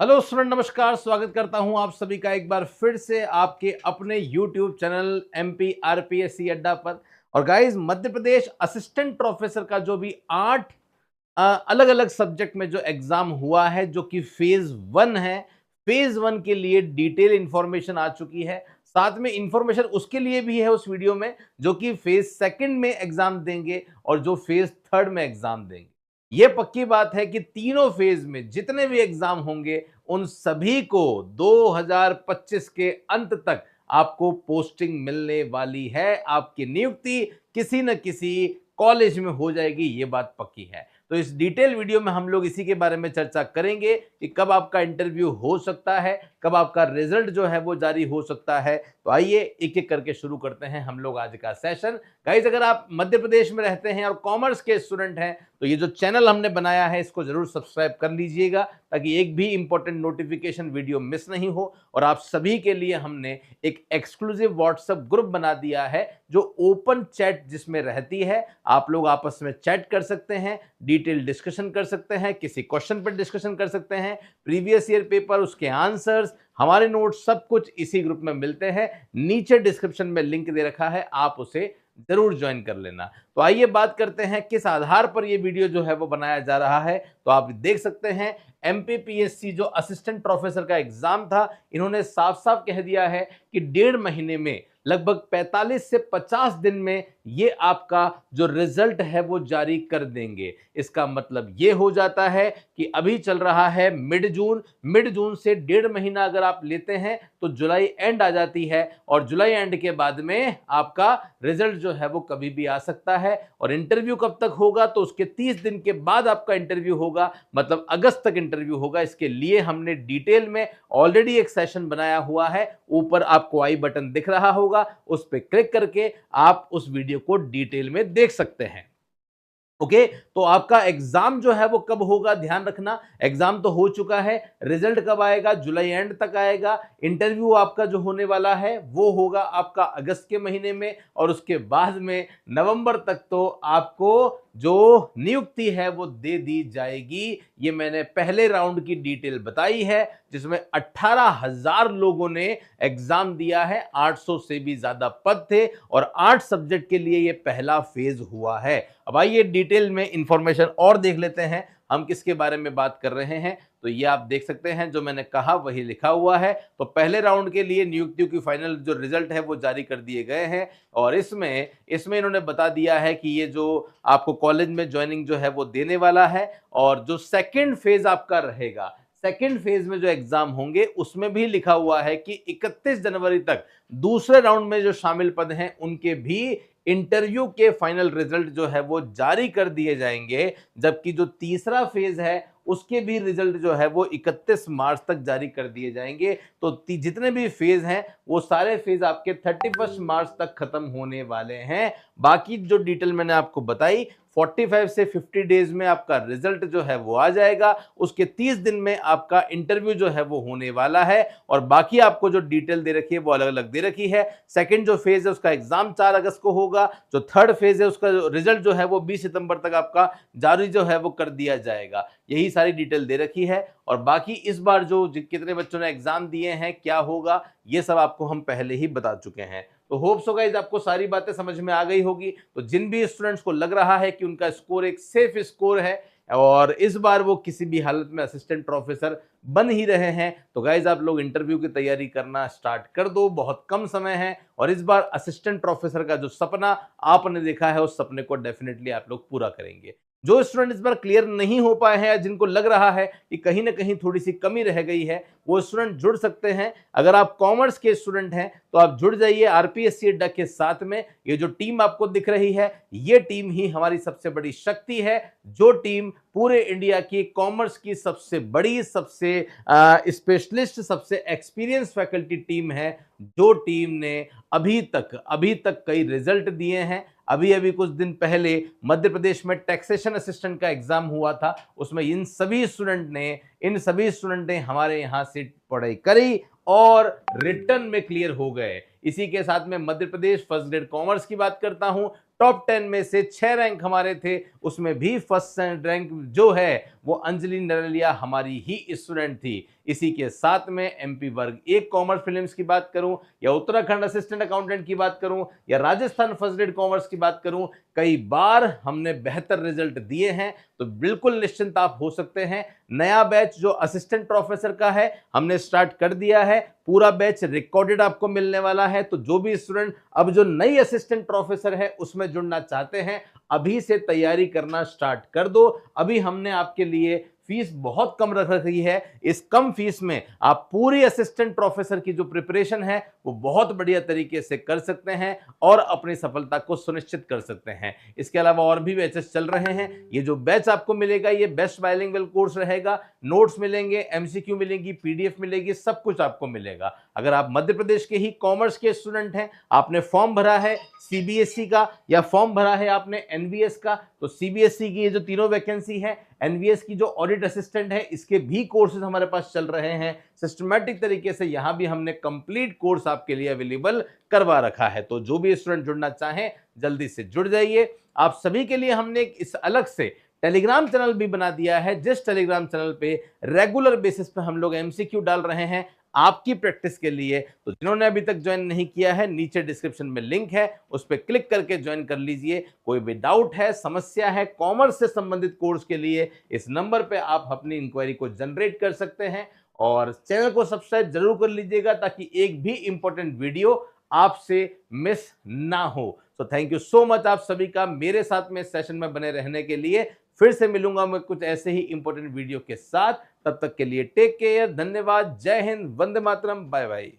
Hello student, नमस्कार। स्वागत करता हूं आप सभी का एक बार फिर से आपके अपने यूट्यूब चैनल एमपी आरपीएससी अड्डा पर। और guys, Madhya Pradesh assistant professor का जो भी 8 अलग अलग सब्जेक्ट में जो एग्जाम हुआ है, जो कि फेज 1 है, फेज 1 के लिए डिटेल इंफॉर्मेशन आ चुकी है। साथ में इंफॉर्मेशन उसके लिए भी है उस वीडियो में जो कि फेज 2 में एग्जाम देंगे और जो फेज 3 में एग्जाम देंगे। यह पक्की बात है कि तीनों फेज में जितने भी एग्जाम होंगे उन सभी को 2025 के अंत तक आपको पोस्टिंग मिलने वाली है। आपकी नियुक्ति किसी न किसी कॉलेज में हो जाएगी, ये बात पक्की है। तो इस डिटेल वीडियो में हम लोग इसी के बारे में चर्चा करेंगे कि कब आपका इंटरव्यू हो सकता है, कब आपका रिजल्ट जो है वो जारी हो सकता है। तो आइए एक एक करके शुरू करते हैं हम लोग आज का सेशन। गाइस, अगर आप मध्य प्रदेश में रहते हैं और कॉमर्स के स्टूडेंट हैं तो ये जो चैनल हमने बनाया है इसको जरूर सब्सक्राइब कर लीजिएगा ताकि एक भी इंपॉर्टेंट नोटिफिकेशन वीडियो मिस नहीं हो। और आप सभी के लिए हमने एक एक्सक्लूसिव व्हाट्सएप ग्रुप बना दिया है जो ओपन चैट जिसमें रहती है। आप लोग आपस में चैट कर सकते हैं, डिटेल डिस्कशन कर सकते हैं, किसी क्वेश्चन पर डिस्कशन कर सकते हैं, प्रीवियस ईयर पेपर, उसके आंसर्स, हमारे नोट्स, सब कुछ इसी ग्रुप में मिलते हैं। नीचे डिस्क्रिप्शन में लिंक दे रखा है, आप उसे जरूर ज्वाइन कर लेना। तो आइए बात करते हैं किस आधार पर यह वीडियो जो है वो बनाया जा रहा है। तो आप देख सकते हैं एमपीपीएससी जो असिस्टेंट प्रोफेसर का एग्जाम था, इन्होंने साफ साफ कह दिया है कि 1.5 महीने में लगभग 45 से 50 दिन में ये आपका जो रिजल्ट है वो जारी कर देंगे। इसका मतलब ये हो जाता है कि अभी चल रहा है मिड जून से 1.5 महीना अगर आप लेते हैं तो जुलाई एंड आ जाती है और जुलाई एंड के बाद में आपका रिजल्ट जो है वो कभी भी आ सकता है। और इंटरव्यू कब तक होगा तो उसके 30 दिन के बाद आपका इंटरव्यू होगा, मतलब अगस्त तक इंटरव्यू होगा। इसके लिए हमने डिटेल में ऑलरेडी एक सेशन बनाया हुआ है, ऊपर आपको आई बटन दिख रहा होगा, उस पर क्लिक करके आप उस वीडियो को डिटेल में देख सकते हैं। ओके, तो आपका एग्जाम जो है वो कब होगा, ध्यान रखना। एग्जाम तो हो चुका है, रिजल्ट कब आएगा, जुलाई एंड तक आएगा। इंटरव्यू आपका जो होने वाला है वो होगा आपका अगस्त के महीने में और उसके बाद में नवंबर तक तो आपको जो नियुक्ति है वो दे दी जाएगी। ये मैंने पहले राउंड की डिटेल बताई है जिसमें 18,000 लोगों ने एग्जाम दिया है, 800 से भी ज्यादा पद थे और 8 सब्जेक्ट के लिए ये पहला फेज हुआ है। अब आइए डिटेल में इंफॉर्मेशन और देख लेते हैं हम किसके बारे में बात कर रहे हैं। तो ये आप देख सकते हैं, जो मैंने कहा वही लिखा हुआ है। तो पहले राउंड के लिए नियुक्तियों की फाइनल जो रिजल्ट है वो जारी कर दिए गए हैं और इसमें इन्होंने बता दिया है कि ये जो आपको कॉलेज में ज्वाइनिंग जो है वो देने वाला है। और जो सेकंड फेज आपका रहेगा, सेकंड फेज में जो एग्जाम होंगे उसमें भी लिखा हुआ है कि 31 जनवरी तक दूसरे राउंड में जो शामिल पद हैं उनके भी इंटरव्यू के फाइनल रिजल्ट जो है वो जारी कर दिए जाएंगे। जबकि जो तीसरा फेज है उसके भी रिजल्ट जो है वो 31 मार्च तक जारी कर दिए जाएंगे। तो जितने भी फेज हैं वो सारे फेज आपके 31 मार्च तक खत्म होने वाले हैं। बाकी जो डिटेल मैंने आपको बताई, 45 से 50 डेज में आपका रिजल्ट जो है वो आ जाएगा, उसके 30 दिन में आपका इंटरव्यू जो है वो होने वाला है। और बाकी आपको जो डिटेल दे रखी है वो अलग अलग दे रखी है। सेकंड जो फेज है उसका एग्जाम 4 अगस्त को होगा, जो थर्ड फेज है उसका रिजल्ट जो है वो 20 सितंबर तक आपका जारी जो है वो कर दिया जाएगा। यही सारी डिटेल दे रखी है। और बाकी इस बार जो कितने बच्चों ने एग्जाम दिए हैं, क्या होगा, ये सब आपको हम पहले ही बता चुके हैं। तो होप्स सो गाइस आपको सारी बातें समझ में आ गई होगी। तो जिन भी स्टूडेंट्स को लग रहा है कि उनका स्कोर एक सेफ स्कोर है और इस बार वो किसी भी हालत में असिस्टेंट प्रोफेसर बन ही रहे हैं, तो गाइज आप लोग इंटरव्यू की तैयारी करना स्टार्ट कर दो। बहुत कम समय है और इस बार असिस्टेंट प्रोफेसर का जो सपना आपने देखा है उस सपने को डेफिनेटली आप लोग पूरा करेंगे। जो स्टूडेंट इस बार क्लियर नहीं हो पाए हैं या जिनको लग रहा है कि कहीं ना कहीं थोड़ी सी कमी रह गई है, वो स्टूडेंट जुड़ सकते हैं। अगर आप कॉमर्स के स्टूडेंट हैं तो आप जुड़ जाइए आरपीएससी अड्डा के साथ में। ये जो टीम आपको दिख रही है ये टीम ही हमारी सबसे बड़ी शक्ति है, जो टीम पूरे इंडिया की कॉमर्स की सबसे बड़ी, सबसे स्पेशलिस्ट, सबसे एक्सपीरियंस फैकल्टी टीम है। जो टीम ने अभी तक कई रिजल्ट दिए हैं। अभी कुछ दिन पहले मध्य प्रदेश में टैक्सेशन असिस्टेंट का एग्जाम हुआ था, उसमें इन सभी स्टूडेंट ने हमारे यहां से पढ़ाई करी और रिटर्न में क्लियर हो गए। इसी के साथ में Madhya Pradesh first grade commerce की बात करता हूं, टॉप 10 में से 6 रैंक हमारे थे, उसमें भी फर्स्ट रैंक जो है वो अंजलि नरलिया हमारी ही स्टूडेंट थी। इसी के साथ में एमपी वर्ग 1 कॉमर्स फिल्म्स की बात करूं या उत्तराखंड असिस्टेंट अकाउंटेंट की बात करूं या राजस्थान फर्स्ट ग्रेड कॉमर्स की बात करूं, कई बार हमने बेहतर रिजल्ट दिए हैं। तो बिल्कुल निश्चिंत आप हो सकते हैं। नया बैच जो असिस्टेंट प्रोफेसर का है हमने स्टार्ट कर दिया है, पूरा बैच रिकॉर्डेड आपको मिलने वाला है। तो जो भी स्टूडेंट अब जो नई असिस्टेंट प्रोफेसर है उसमें जुड़ना चाहते हैं, अभी से तैयारी करना स्टार्ट कर दो। अभी हमने आपके लिए फीस बहुत कम रख रखी है। इस कम फीस में आप पूरी असिस्टेंट प्रोफेसर की जो प्रिपरेशन है वो बहुत बढ़िया तरीके से कर सकते हैं और अपनी सफलता को सुनिश्चित कर सकते हैं। इसके अलावा और भी बैचेस चल रहे हैं। ये जो बैच आपको मिलेगा ये बेस्ट बाइलिंगुअल कोर्स रहेगा। नोट्स मिलेंगे, एमसीक्यू मिलेंगी, पीडीएफ मिलेगी, सब कुछ आपको मिलेगा। अगर आप मध्य प्रदेश के ही कॉमर्स के स्टूडेंट हैं, आपने फॉर्म भरा है सीबीएसई का या फॉर्म भरा है आपने एनवीएस का, तो सीबीएसई की ये जो तीनों वैकेंसी है, एनवीएस की जो ऑडिट असिस्टेंट है, इसके भी कोर्सेज हमारे पास चल रहे हैं सिस्टमैटिक तरीके से। यहां भी हमने कंप्लीट कोर्स आपके लिए अवेलेबल करवा रखा है। तो जो भी स्टूडेंट जुड़ना चाहें जल्दी से जुड़ जाइए। आप सभी के लिए हमने इस अलग से टेलीग्राम चैनल भी बना दिया है, जिस टेलीग्राम चैनल पे रेगुलर बेसिस पे हम लोग एमसीक्यू डाल रहे हैं आपकी प्रैक्टिस के लिए। तो जिन्होंने अभी तक ज्वाइन नहीं किया है, नीचे डिस्क्रिप्शन में लिंक है, उस पर क्लिक करके ज्वाइन कर लीजिए। कोई भी डाउट है, समस्या है कॉमर्स से संबंधित कोर्स के लिए, इस नंबर पे आप अपनी इंक्वायरी को जनरेट कर सकते हैं। और चैनल को सब्सक्राइब जरूर कर लीजिएगा ताकि एक भी इंपॉर्टेंट वीडियो आपसे मिस ना हो। तो थैंक यू सो मच आप सभी का मेरे साथ में सेशन में बने रहने के लिए। फिर से मिलूंगा मैं कुछ ऐसे ही इंपॉर्टेंट वीडियो के साथ। तब तक के लिए टेक केयर, धन्यवाद, जय हिंद, वंदे मातरम, बाय बाय।